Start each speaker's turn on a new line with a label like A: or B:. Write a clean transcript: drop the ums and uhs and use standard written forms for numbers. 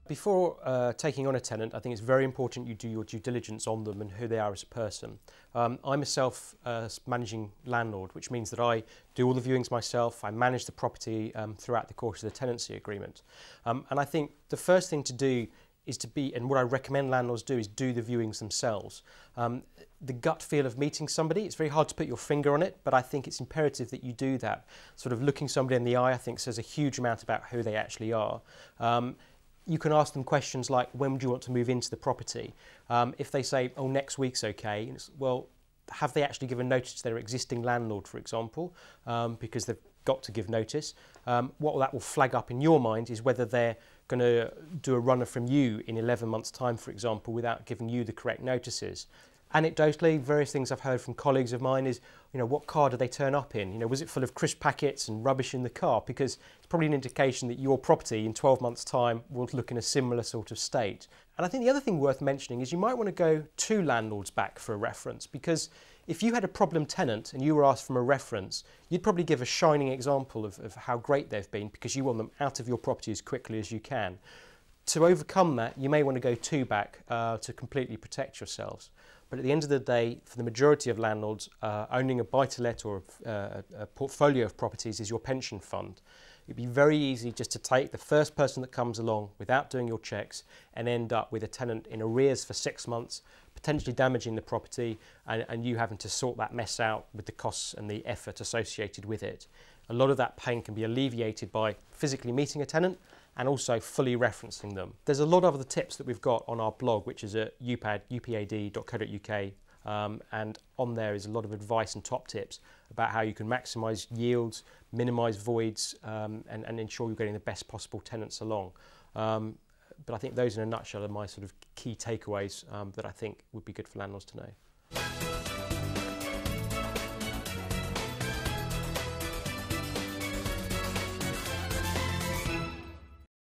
A: Before taking on a tenant, I think it's very important you do your due diligence on them and who they are as a person. I'm a self-managing landlord, which means that I do all the viewings myself. I manage the property throughout the course of the tenancy agreement. And I think the first thing to do is and what I recommend landlords do, is do the viewings themselves. The gut feel of meeting somebody, it's very hard to put your finger on it, but I think it's imperative that you do that. Sort of looking somebody in the eye, I think, says a huge amount about who they actually are. You can ask them questions like, when do you want to move into the property? If they say, oh, next week's okay, well, have they actually given notice to their existing landlord, for example, because they've got to give notice? What that will flag up in your mind is whether they're going to do a runner from you in 11 months' time, for example, without giving you the correct notices. Anecdotally, various things I've heard from colleagues of mine is, what car did they turn up in? Was it full of crisp packets and rubbish in the car? Because it's probably an indication that your property in 12 months' time will look in a similar sort of state. And I think the other thing worth mentioning is you might want to go 2 landlords back for a reference, because if you had a problem tenant and you were asked for a reference, you'd probably give a shining example of how great they've been, because you want them out of your property as quickly as you can. To overcome that, you may want to go 2 back to completely protect yourselves. But at the end of the day, for the majority of landlords, owning a buy-to-let or a portfolio of properties is your pension fund. It'd be very easy just to take the first person that comes along without doing your checks and end up with a tenant in arrears for 6 months, potentially damaging the property, and you having to sort that mess out with the costs and the effort associated with it. A lot of that pain can be alleviated by physically meeting a tenant and also fully referencing them. There's a lot of other tips that we've got on our blog, which is at upad.co.uk, and on there is a lot of advice and top tips about how you can maximise yields, minimise voids, and ensure you're getting the best possible tenants along. But I think those in a nutshell are my sort of key takeaways that I think would be good for landlords to know.